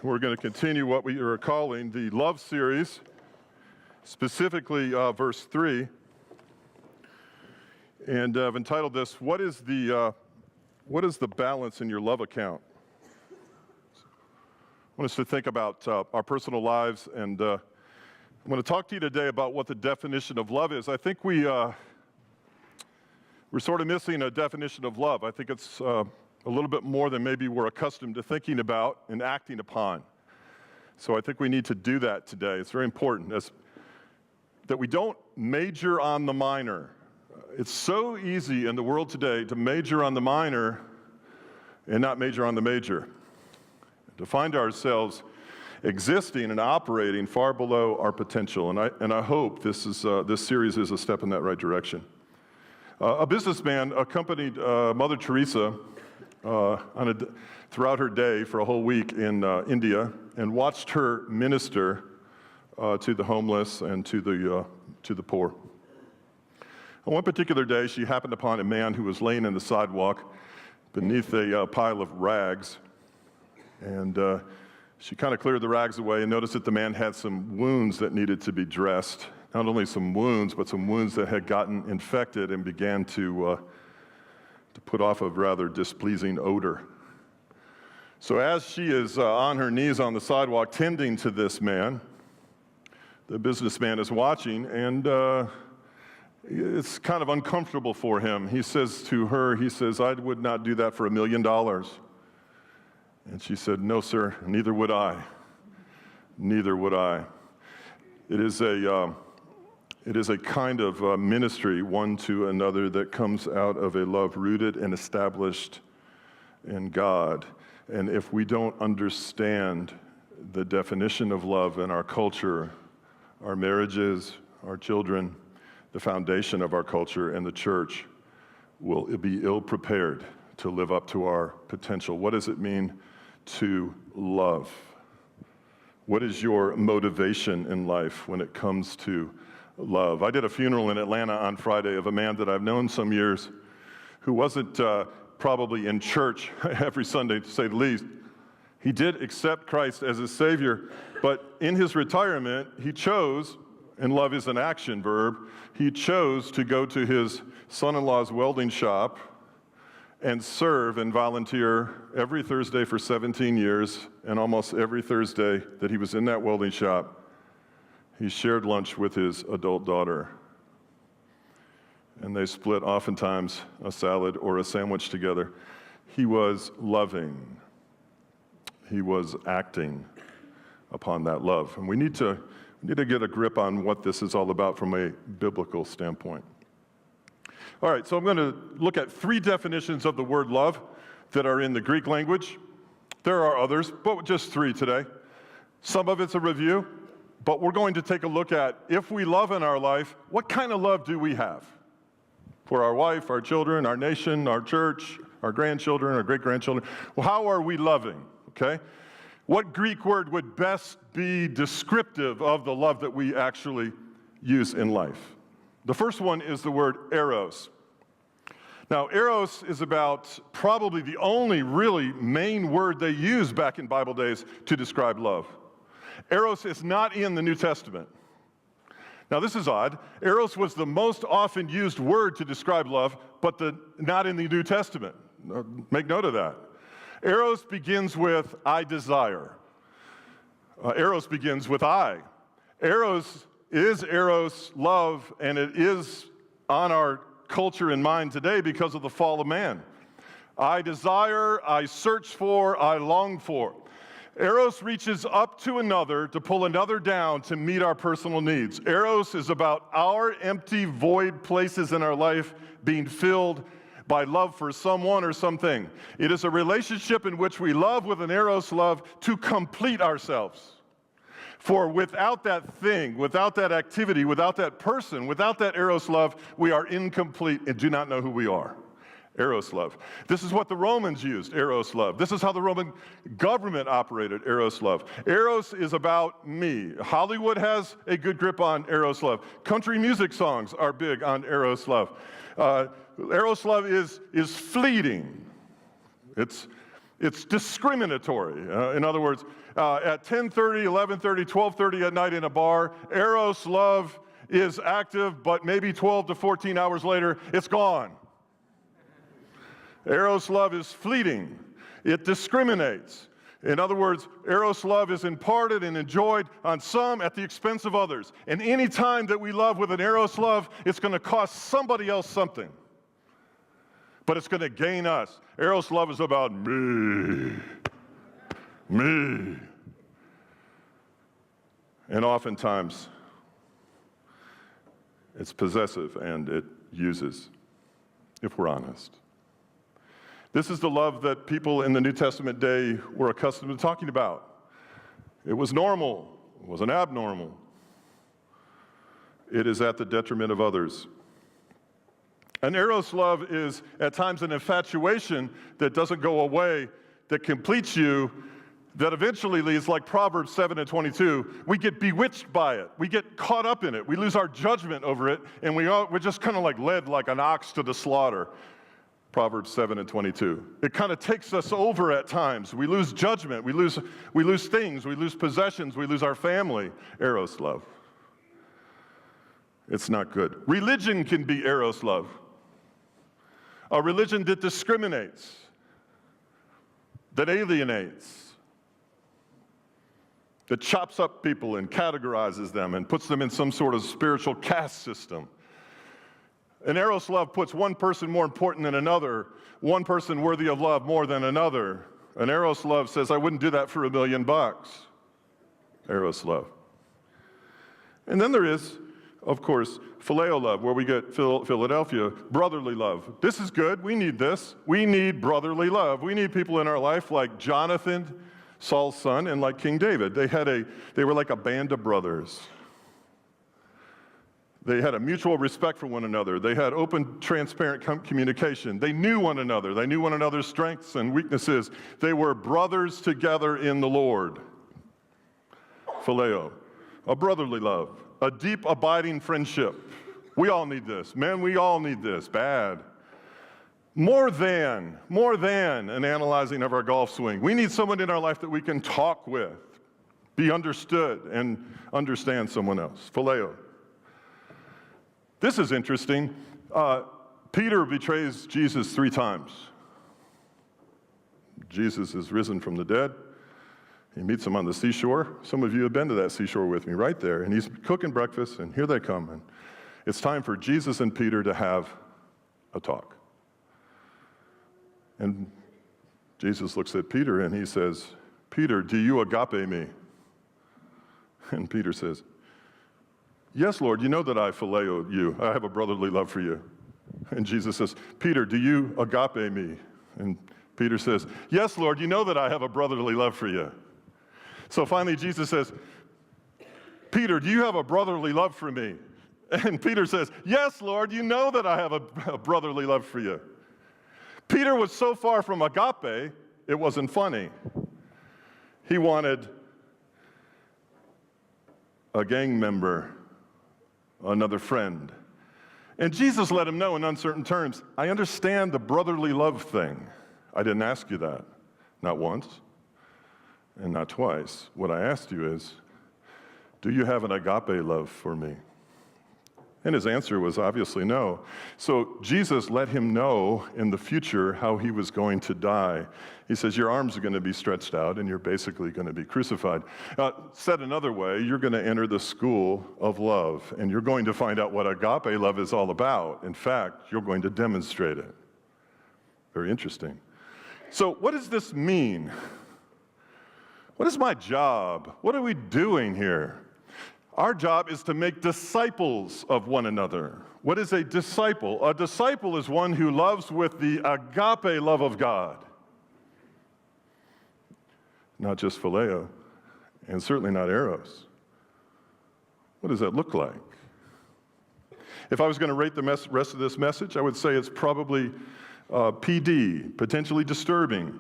We're going to continue what we are calling the love series, specifically verse 3. And I've entitled this, what is the balance in your love account? I want us to think about our personal lives, and I'm going to talk to you today about what the definition of love is. I think we're sort of missing a definition of love. I think it's a little bit more than maybe we're accustomed to thinking about and acting upon. So I think we need to do that today. It's very important that we don't major on the minor. It's so easy in the world today to major on the minor and not major on the major. To find ourselves existing and operating far below our potential. And I hope this series is a step in that right direction. A businessman accompanied Mother Teresa throughout her day for a whole week in India and watched her minister to the homeless and to the poor. On one particular day, she happened upon a man who was laying in the sidewalk beneath a pile of rags, and she kind of cleared the rags away and noticed that the man had some wounds that needed to be dressed. Not only some wounds, but some wounds that had gotten infected and began to put off a rather displeasing odor. So as she is on her knees on the sidewalk tending to this man, the businessman is watching, and it's kind of uncomfortable for him. He says to her, I would not do that for $1 million. And she said, no, sir, neither would I. Neither would I. It is a kind of ministry, one to another, that comes out of a love rooted and established in God. And if we don't understand the definition of love in our culture, our marriages, our children, the foundation of our culture and the church will be ill-prepared to live up to our potential. What does it mean to love? What is your motivation in life when it comes to love? I did a funeral in Atlanta on Friday of a man that I've known some years who wasn't probably in church every Sunday, to say the least. He did accept Christ as his Savior, but in his retirement, he chose, and love is an action verb, he chose to go to his son-in-law's welding shop and serve and volunteer every Thursday for 17 years, and almost every Thursday that he was in that welding shop, he shared lunch with his adult daughter. And they split oftentimes a salad or a sandwich together. He was loving. He was acting upon that love. And we need to get a grip on what this is all about from a biblical standpoint. All right, so I'm going to look at 3 definitions of the word love that are in the Greek language. There are others, but just 3 today. Some of it's a review, but we're going to take a look at, if we love in our life, what kind of love do we have? For our wife, our children, our nation, our church, our grandchildren, our great-grandchildren. Well, how are we loving, okay? What Greek word would best be descriptive of the love that we actually use in life? The first one is the word eros. Now, eros is about probably the only really main word they used back in Bible days to describe love. Eros is not in the New Testament. Now, this is odd. Eros was the most often used word to describe love, but not in the New Testament. Make note of that. Eros begins with I desire. Eros begins with I. Eros is eros, love, and it is on our culture and mind today because of the fall of man. I desire, I search for, I long for. Eros reaches up to another to pull another down to meet our personal needs. Eros is about our empty, void places in our life being filled by love for someone or something. It is a relationship in which we love with an eros love to complete ourselves. For without that thing, without that activity, without that person, without that eros love, we are incomplete and do not know who we are. Eros love. This is what the Romans used, eros love. This is how the Roman government operated, eros love. Eros is about me. Hollywood has a good grip on eros love. Country music songs are big on eros love. Eros love is fleeting. It's It's discriminatory. In other words, at 10:30, 11:30, 12:30 at night in a bar, eros love is active, but maybe 12 to 14 hours later, it's gone. Eros love is fleeting. It discriminates. In other words, eros love is imparted and enjoyed on some at the expense of others. And any time that we love with an eros love, it's going to cost somebody else something. But it's going to gain us. Eros love is about me. Me. And oftentimes, it's possessive and it uses, if we're honest. This is the love that people in the New Testament day were accustomed to talking about. It was normal. It wasn't abnormal. It is at the detriment of others. An eros love is at times an infatuation that doesn't go away, that completes you, that eventually leads, like Proverbs 7:22, we get bewitched by it. We get caught up in it. We lose our judgment over it, and we're just kind of like led like an ox to the slaughter. Proverbs 7:22. It kind of takes us over at times. We lose judgment. We lose things. We lose possessions. We lose our family. Eros love. It's not good. Religion can be eros love. A religion that discriminates, that alienates, that chops up people and categorizes them and puts them in some sort of spiritual caste system. An eros love puts one person more important than another, one person worthy of love more than another. An eros love says, I wouldn't do that for $1 million. Eros love. And then there is, of course, phileo love, where we get Philadelphia, brotherly love. This is good. We need this. We need brotherly love. We need people in our life like Jonathan, Saul's son, and like King David. They were like a band of brothers. They had a mutual respect for one another. They had open, transparent communication. They knew one another. They knew one another's strengths and weaknesses. They were brothers together in the Lord. Phileo, a brotherly love, a deep, abiding friendship. We all need this. Men, we all need this. Bad. More than an analyzing of our golf swing. We need someone in our life that we can talk with, be understood, and understand someone else. Phileo. This is interesting. Peter betrays Jesus 3 times. Jesus is risen from the dead. He meets him on the seashore. Some of you have been to that seashore with me, right there. And he's cooking breakfast, and here they come. And it's time for Jesus and Peter to have a talk. And Jesus looks at Peter, and he says, Peter, do you agape me? And Peter says, yes, Lord, you know that I phileo you. I have a brotherly love for you. And Jesus says, Peter, do you agape me? And Peter says, yes, Lord, you know that I have a brotherly love for you. So finally, Jesus says, Peter, do you have a brotherly love for me? And Peter says, yes, Lord, you know that I have a brotherly love for you. Peter was so far from agape, it wasn't funny. He wanted a gang member, another friend. And Jesus let him know in uncertain terms, I understand the brotherly love thing. I didn't ask you that, not once and not twice. What I asked you is, do you have an agape love for me? And his answer was obviously no. So Jesus let him know in the future how he was going to die. He says, your arms are going to be stretched out and you're basically going to be crucified. Said another way, you're going to enter the school of love and you're going to find out what agape love is all about. In fact, you're going to demonstrate it. Very interesting. So what does this mean? What is my job? What are we doing here? Our job is to make disciples of one another. What is a disciple? A disciple is one who loves with the agape love of God. Not just phileo, and certainly not eros. What does that look like? If I was going to rate the rest of this message, I would say it's probably PD, potentially disturbing.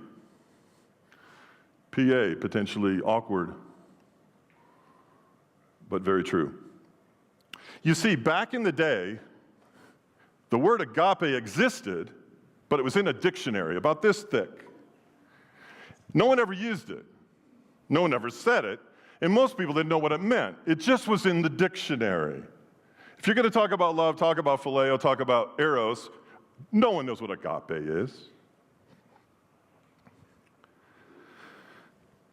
PA, potentially awkward, but very true. You see, back in the day, the word agape existed, but it was in a dictionary about this thick. No one ever used it. No one ever said it. And most people didn't know what it meant. It just was in the dictionary. If you're going to talk about love, talk about phileo, talk about eros, no one knows what agape is.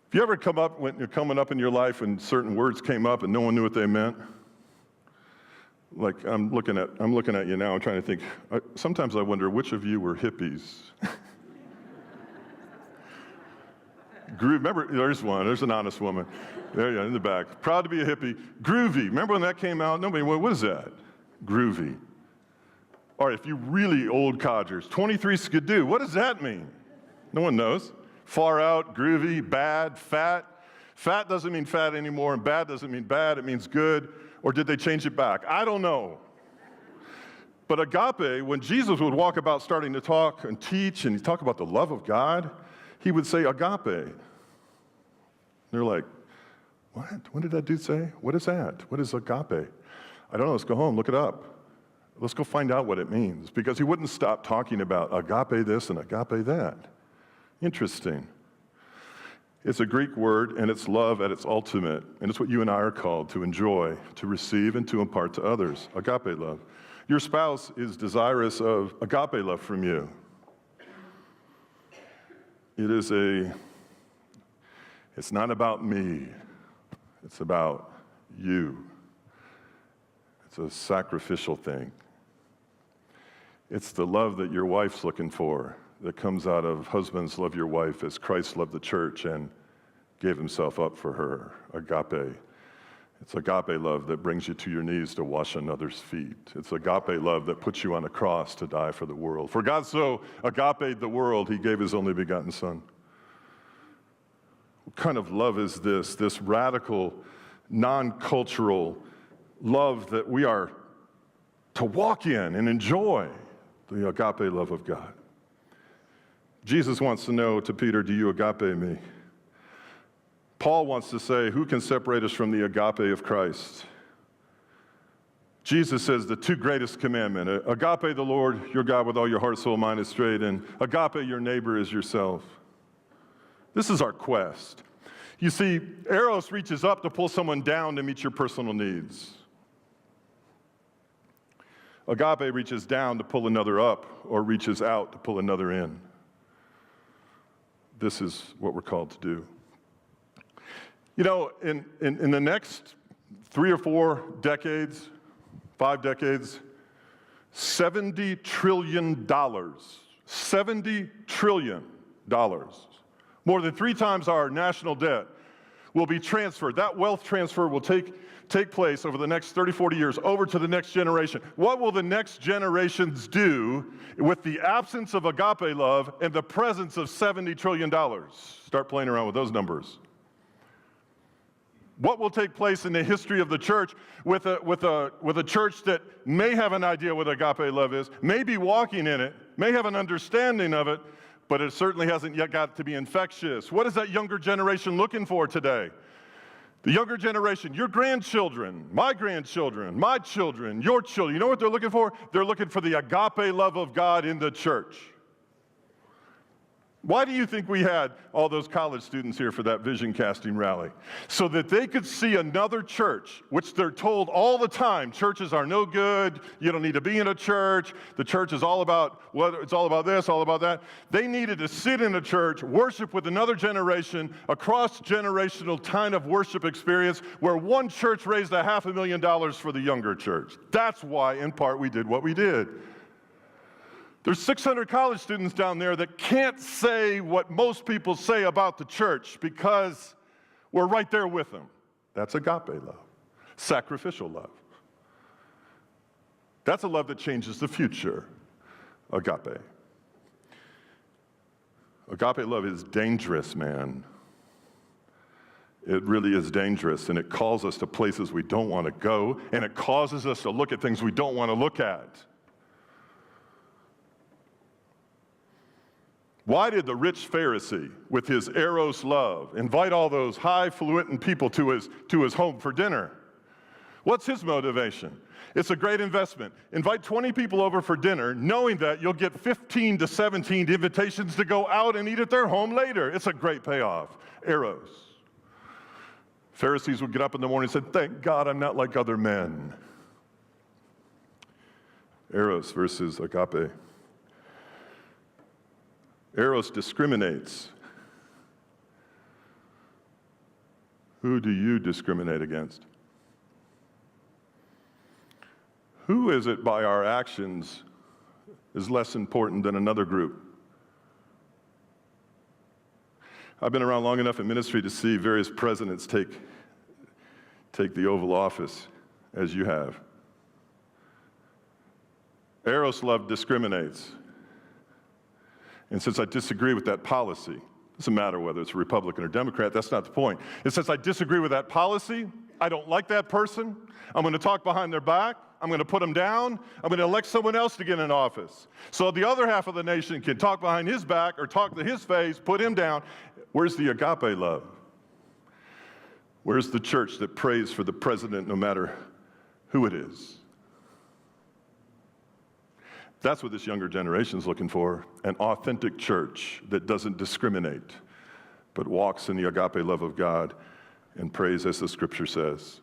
If you ever come up, when you're coming up in your life and certain words came up and no one knew what they meant? Like, I'm looking at you now, I'm trying to think. Sometimes I wonder which of you were hippies. Remember, there's an honest woman. There you are, in the back. Proud to be a hippie. Groovy. Remember when that came out? Nobody went, what is that? Groovy. All right, if you really old codgers, 23 skidoo, what does that mean? No one knows. Far out, groovy, bad, fat. Fat doesn't mean fat anymore, and bad doesn't mean bad, it means good. Or did they change it back? I don't know. But agape, when Jesus would walk about starting to talk and teach and talk about the love of God, he would say agape. They're like, what? What did that dude say? What is that? What is agape? I don't know. Let's go home, look it up. Let's go find out what it means. Because he wouldn't stop talking about agape this and agape that. Interesting. It's a Greek word, and it's love at its ultimate. And it's what you and I are called to enjoy, to receive, and to impart to others. Agape love. Your spouse is desirous of agape love from you. It's not about me. It's about you. It's a sacrificial thing. It's the love that your wife's looking for that comes out of husbands love your wife as Christ loved the church and gave himself up for her. Agape. It's agape love that brings you to your knees to wash another's feet. It's agape love that puts you on a cross to die for the world. For God so agape the world, he gave his only begotten Son. What kind of love is this? This radical, non-cultural love that we are to walk in and enjoy, the agape love of God. Jesus wants to know to Peter, do you agape me? Paul wants to say, who can separate us from the agape of Christ? Jesus says the two greatest commandments, agape the Lord, your God with all your heart, soul, mind, and strength, and agape your neighbor as yourself. This is our quest. You see, eros reaches up to pull someone down to meet your personal needs. Agape reaches down to pull another up, or reaches out to pull another in. This is what we're called to do. You know, in the next 3 or 4 decades, 5 decades, $70 trillion, $70 trillion, more than 3 times our national debt, will be transferred. That wealth transfer will take place over the next 30, 40 years, over to the next generation. What will the next generations do with the absence of agape love and the presence of $70 trillion? Start playing around with those numbers. What will take place in the history of the church with a church that may have an idea what agape love is, may be walking in it, may have an understanding of it, but it certainly hasn't yet got to be infectious. What is that younger generation looking for today? The younger generation, your grandchildren, my grandchildren, my children, your children, you know what they're looking for? They're looking for the agape love of God in the church. Why do you think we had all those college students here for that vision casting rally? So that they could see another church, which they're told all the time, churches are no good, you don't need to be in a church, the church is all about, whether it's all about this, all about that. They needed to sit in a church, worship with another generation, a cross-generational kind of worship experience where one church raised $500,000 for the younger church. That's why, in part, we did what we did. There's 600 college students down there that can't say what most people say about the church because we're right there with them. That's agape love, sacrificial love. That's a love that changes the future, agape. Agape love is dangerous, man. It really is dangerous, and it calls us to places we don't want to go, and it causes us to look at things we don't want to look at. Why did the rich Pharisee, with his eros love, invite all those highfalutin people to his home for dinner? What's his motivation? It's a great investment. Invite 20 people over for dinner, knowing that you'll get 15 to 17 invitations to go out and eat at their home later. It's a great payoff. Eros. Pharisees would get up in the morning and say, thank God I'm not like other men. Eros versus agape. Eros discriminates. Who do you discriminate against? Who is it by our actions is less important than another group? I've been around long enough in ministry to see various presidents take the Oval Office, as you have. Eros love discriminates. And since I disagree with that policy, it doesn't matter whether it's a Republican or Democrat, that's not the point. And since I disagree with that policy, I don't like that person, I'm going to talk behind their back, I'm going to put them down, I'm going to elect someone else to get in office. So the other half of the nation can talk behind his back or talk to his face, put him down. Where's the agape love? Where's the church that prays for the president no matter who it is? That's what this younger generation is looking for, an authentic church that doesn't discriminate, but walks in the agape love of God and prays as the scripture says.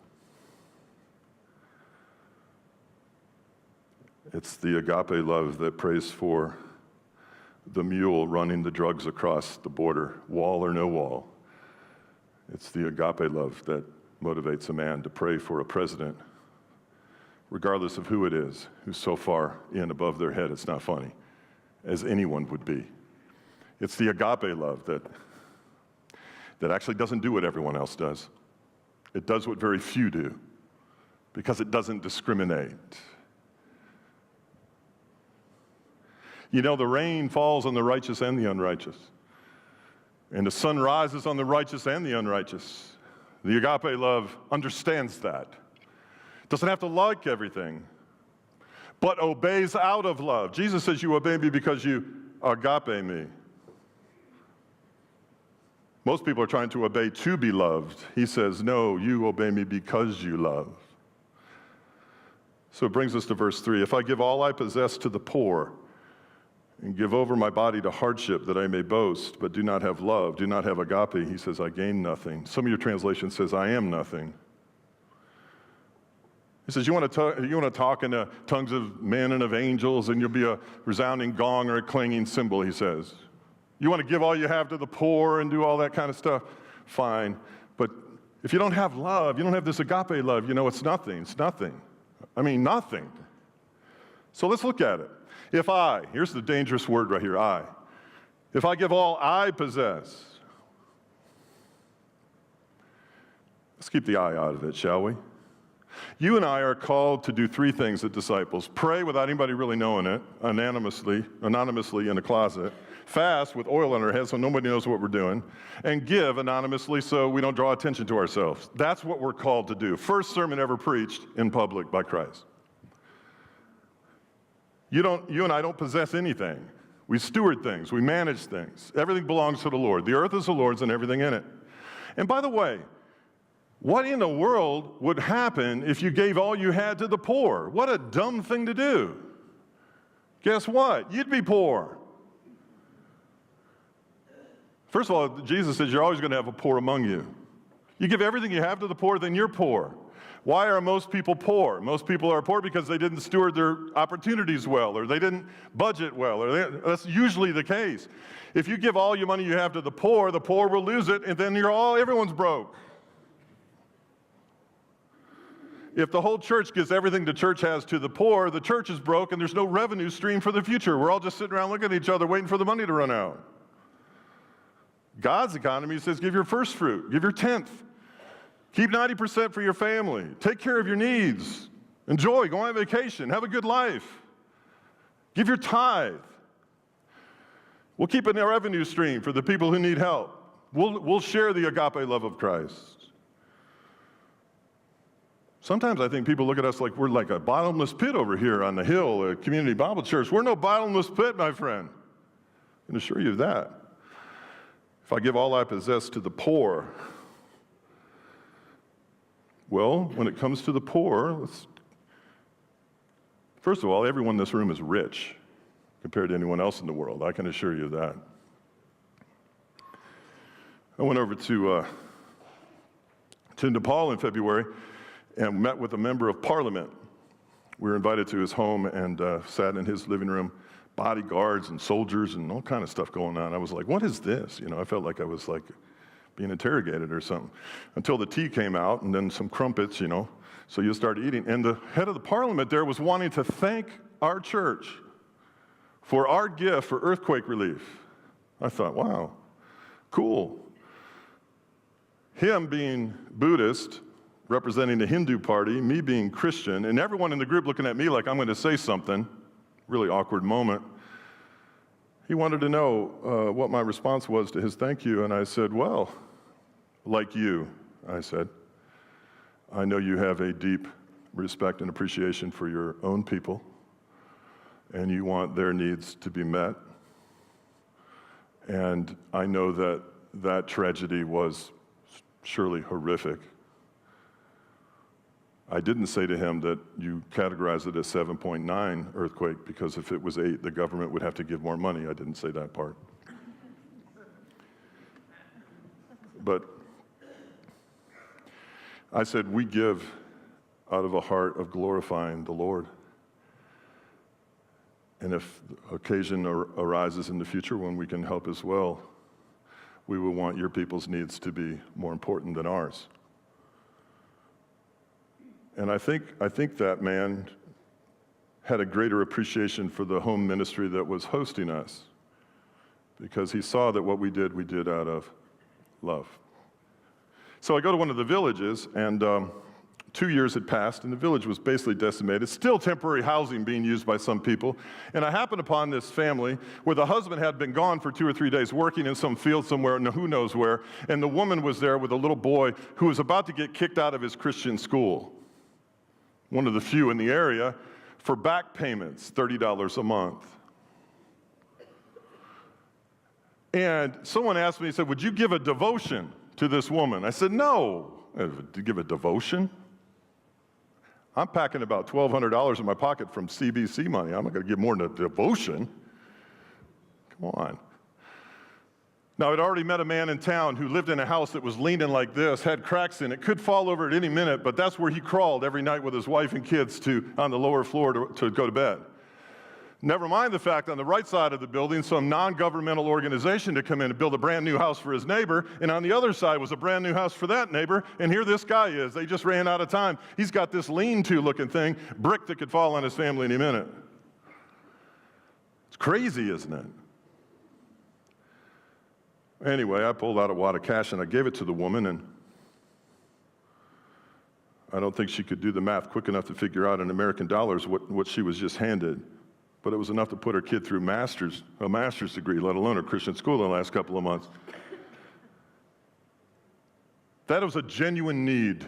It's the agape love that prays for the mule running the drugs across the border, wall or no wall. It's the agape love that motivates a man to pray for a president, regardless of who it is, who's so far in above their head it's not funny, as anyone would be. It's the agape love that actually doesn't do what everyone else does. It does what very few do, because it doesn't discriminate. You know, the rain falls on the righteous and the unrighteous, and the sun rises on the righteous and the unrighteous. The agape love understands that. Doesn't have to like everything, but obeys out of love. Jesus says, you obey me because you agape me. Most people are trying to obey to be loved. He says, no, you obey me because you love. So it brings us to verse 3. If I give all I possess to the poor and give over my body to hardship that I may boast, but do not have love, do not have agape, he says, I gain nothing. Some of your translations says, I am nothing. He says, you want to talk in the tongues of men and of angels, and you'll be a resounding gong or a clanging cymbal, he says. You want to give all you have to the poor and do all that kind of stuff? Fine. But if you don't have love, you don't have this agape love, you know, it's nothing. It's nothing. I mean, nothing. So let's look at it. If I, here's the dangerous word right here, I. If I give all I possess, let's keep the I out of it, shall we? You and I are called to do three things as disciples. Pray without anybody really knowing it, anonymously in a closet. Fast with oil on our heads so nobody knows what we're doing. And give anonymously so we don't draw attention to ourselves. That's what we're called to do. First sermon ever preached in public by Christ. You and I don't possess anything. We steward things. We manage things. Everything belongs to the Lord. The earth is the Lord's and everything in it. And by the way, what in the world would happen if you gave all you had to the poor? What a dumb thing to do. Guess what? You'd be poor. First of all, Jesus says you're always going to have a poor among you. You give everything you have to the poor, then you're poor. Why are most people poor? Most people are poor because they didn't steward their opportunities well, or they didn't budget well, that's usually the case. If you give all your money you have to the poor will lose it, and then everyone's broke. If the whole church gives everything the church has to the poor, the church is broke and there's no revenue stream for the future. We're all just sitting around looking at each other waiting for the money to run out. God's economy says give your first fruit, give your tenth. Keep 90% for your family. Take care of your needs. Enjoy, go on vacation, have a good life. Give your tithe. We'll keep a revenue stream for the people who need help. We'll share the agape love of Christ. Sometimes I think people look at us like we're like a bottomless pit over here on the hill at Community Bible Church. We're no bottomless pit, my friend. I can assure you of that. If I give all I possess to the poor, Well, when it comes to the poor, first of all, everyone in this room is rich compared to anyone else in the world. I can assure you of that. I went over to Nepal in February and met with a member of parliament. We were invited to his home and sat in his living room, bodyguards and soldiers and all kind of stuff going on. I was like, what is this? I felt like I was like being interrogated or something. Until the tea came out and then some crumpets, so you start eating. And the head of the parliament there was wanting to thank our church for our gift for earthquake relief. I thought, wow, cool. Him being Buddhist, representing the Hindu party, me being Christian, and everyone in the group looking at me like I'm going to say something, really awkward moment. He wanted to know what my response was to his thank you, and I said, well, like you, I said, I know you have a deep respect and appreciation for your own people, and you want their needs to be met. And I know that that tragedy was surely horrific. I didn't say to him that you categorize it as 7.9 earthquake because if it was 8, the government would have to give more money. I didn't say that part. But I said, we give out of a heart of glorifying the Lord. And if occasion arises in the future when we can help as well, we will want your people's needs to be more important than ours. And I think that man had a greater appreciation for the home ministry that was hosting us because he saw that what we did out of love. So I go to one of the villages, and 2 years had passed, and the village was basically decimated, still temporary housing being used by some people. And I happened upon this family where the husband had been gone for 2 or 3 days working in some field somewhere, who knows where, and the woman was there with a little boy who was about to get kicked out of his Christian school, one of the few in the area, for back payments, $30 a month. And someone asked me, he said, would you give a devotion to this woman? I said, no. To give a devotion? I'm packing about $1,200 in my pocket from CBC money. I'm not going to give more than a devotion. Come on. Now, I'd already met a man in town who lived in a house that was leaning like this, had cracks in it, could fall over at any minute, but that's where he crawled every night with his wife and kids on the lower floor to go to bed. Never mind the fact on the right side of the building, some non-governmental organization to come in and build a brand new house for his neighbor, and on the other side was a brand new house for that neighbor, and here this guy is. They just ran out of time. He's got this lean-to looking thing, brick that could fall on his family any minute. It's crazy, isn't it? Anyway, I pulled out a wad of cash and I gave it to the woman, and I don't think she could do the math quick enough to figure out in American dollars what she was just handed. But it was enough to put her kid through a master's degree, let alone a Christian school in the last couple of months. That was a genuine need.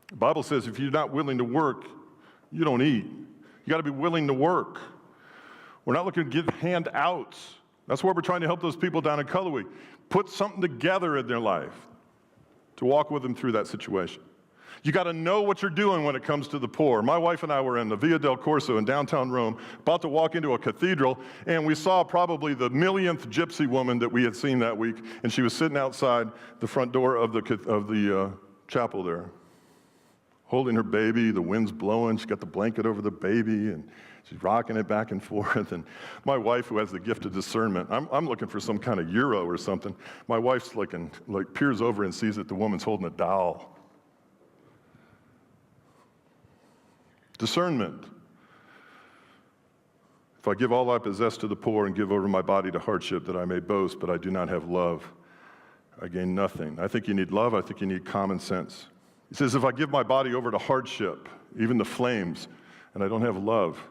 The Bible says if you're not willing to work, you don't eat. You got to be willing to work. We're not looking to give handouts. That's why we're trying to help those people down in Cullowhee. Put something together in their life to walk with them through that situation. You got to know what you're doing when it comes to the poor. My wife and I were in the Via del Corso in downtown Rome, about to walk into a cathedral, and we saw probably the millionth gypsy woman that we had seen that week, and she was sitting outside the front door of the chapel there, holding her baby. The wind's blowing. She's got the blanket over the baby, and she's rocking it back and forth. And my wife, who has the gift of discernment, I'm looking for some kind of euro or something. My wife's peers over and sees that the woman's holding a doll. Discernment. If I give all I possess to the poor and give over my body to hardship that I may boast, but I do not have love, I gain nothing. I think you need love. I think you need common sense. He says, if I give my body over to hardship, even the flames, and I don't have love.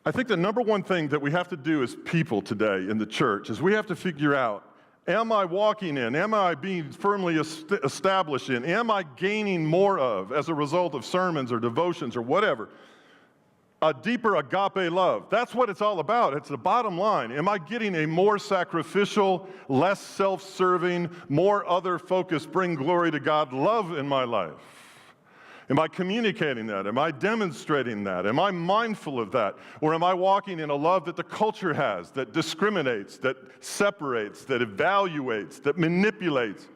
I think the number one thing that we have to do as people today in the church is we have to figure out, am I walking in? Am I being firmly established in? Am I gaining more of as a result of sermons or devotions or whatever? a deeper agape love. That's what it's all about. It's the bottom line. Am I getting a more sacrificial, less self-serving, more other-focused, bring glory to God love in my life? Am I communicating that? Am I demonstrating that? Am I mindful of that? Or am I walking in a love that the culture has, that discriminates, that separates, that evaluates, that manipulates?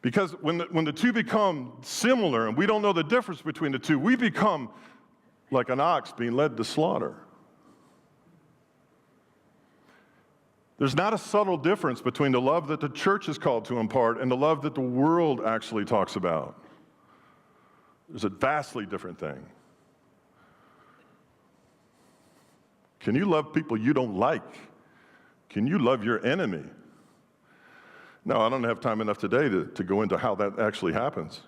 Because when the two become similar and we don't know the difference between the two, we become like an ox being led to slaughter. There's not a subtle difference between the love that the church is called to impart and the love that the world actually talks about. There's a vastly different thing. Can you love people you don't like? Can you love your enemy? No, I don't have time enough today to go into how that actually happens,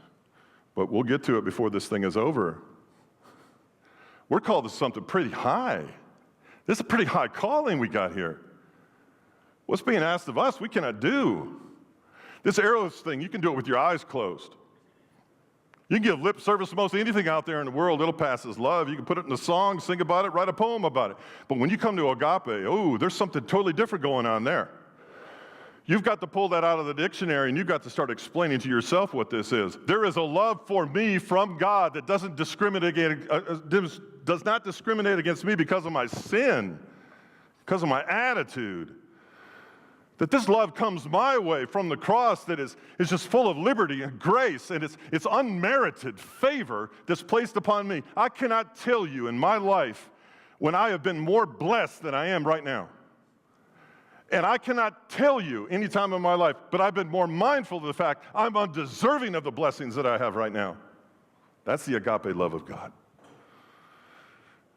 but we'll get to it before this thing is over. We're called to something pretty high. This is a pretty high calling we got here. What's being asked of us, we cannot do. This Eros thing, you can do it with your eyes closed. You can give lip service to most anything out there in the world, it'll pass as love. You can put it in a song, sing about it, write a poem about it. But when you come to agape, oh, there's something totally different going on there. You've got to pull that out of the dictionary and you've got to start explaining to yourself what this is. There is a love for me from God that does not discriminate against me because of my sin, because of my attitude. That this love comes my way from the cross that is just full of liberty and grace, and it's unmerited favor that's placed upon me. I cannot tell you in my life when I have been more blessed than I am right now. And I cannot tell you any time in my life, but I've been more mindful of the fact I'm undeserving of the blessings that I have right now. That's the agape love of God.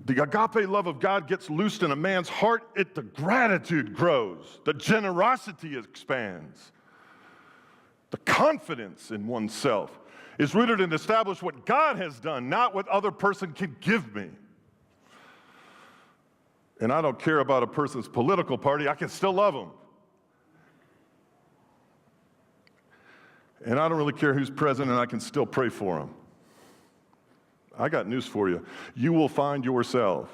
The agape love of God gets loosed in a man's heart, the gratitude grows, the generosity expands. The confidence in oneself is rooted and established what God has done, not what other person can give me. And I don't care about a person's political party, I can still love them. And I don't really care who's president, I can still pray for them. I got news for you. You will find yourself,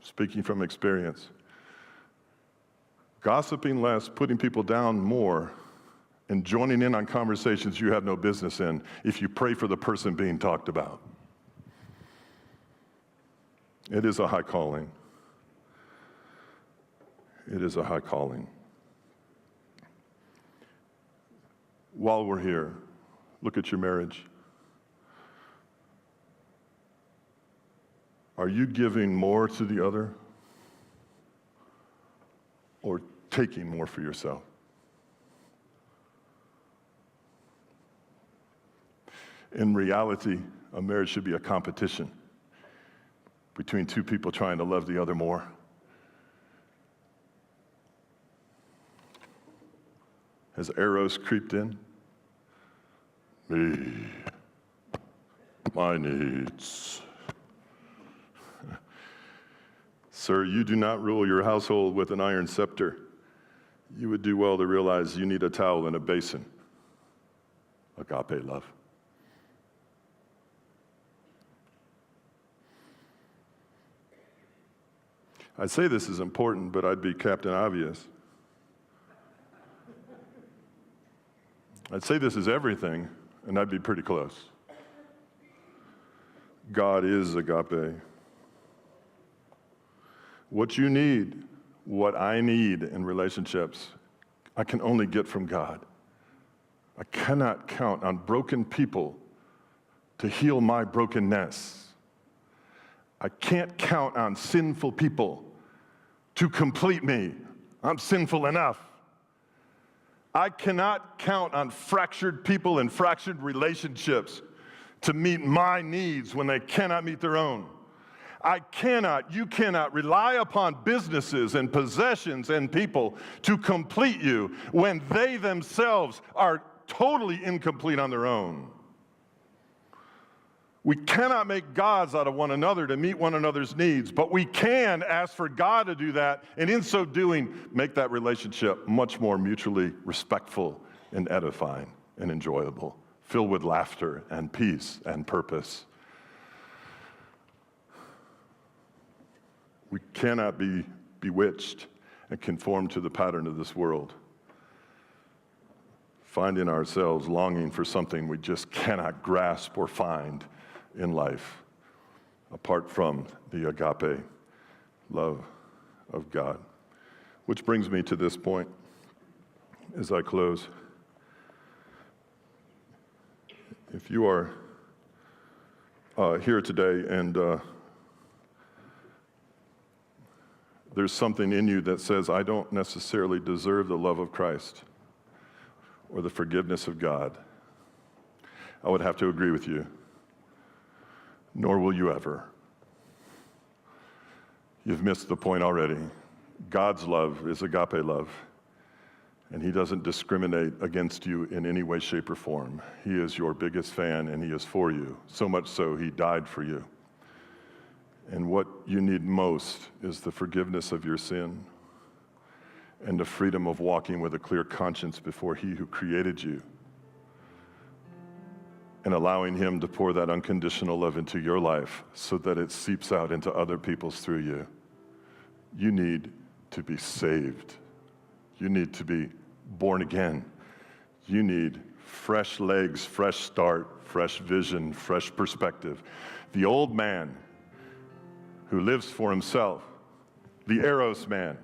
speaking from experience, gossiping less, putting people down more, and joining in on conversations you have no business in if you pray for the person being talked about. It is a high calling. It is a high calling. While we're here, look at your marriage. Are you giving more to the other or taking more for yourself? In reality, a marriage should be a competition between two people trying to love the other more. Has Eros creeped in? Me, my needs. Sir, you do not rule your household with an iron scepter. You would do well to realize you need a towel and a basin. Agape love. I'd say this is important, but I'd be Captain Obvious. I'd say this is everything, and I'd be pretty close. God is agape. What you need, what I need in relationships, I can only get from God. I cannot count on broken people to heal my brokenness. I can't count on sinful people to complete me. I'm sinful enough. I cannot count on fractured people and fractured relationships to meet my needs when they cannot meet their own. You cannot rely upon businesses and possessions and people to complete you when they themselves are totally incomplete on their own. We cannot make gods out of one another to meet one another's needs, but we can ask for God to do that, and in so doing, make that relationship much more mutually respectful and edifying and enjoyable filled with laughter and peace and purpose. We cannot be bewitched and conform to the pattern of this world, finding ourselves longing for something we just cannot grasp or find in life, apart from the agape love of God. Which brings me to this point as I close. If you are here today and there's something in you that says, I don't necessarily deserve the love of Christ or the forgiveness of God, I would have to agree with you. Nor will you ever. You've missed the point already. God's love is agape love, and he doesn't discriminate against you in any way, shape, or form. He is your biggest fan, and he is for you. So much so, he died for you. And what you need most is the forgiveness of your sin and the freedom of walking with a clear conscience before he who created you, and allowing him to pour that unconditional love into your life so that it seeps out into other people's through you. You need to be saved. You need to be born again. You need fresh legs, fresh start, fresh vision, fresh perspective. The old man who lives for himself, the eros man,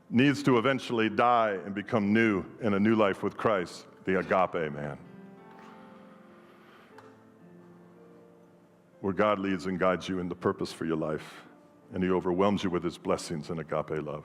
needs to eventually die and become new in a new life with Christ, the agape man, where God leads and guides you in the purpose for your life, and he overwhelms you with his blessings and agape love.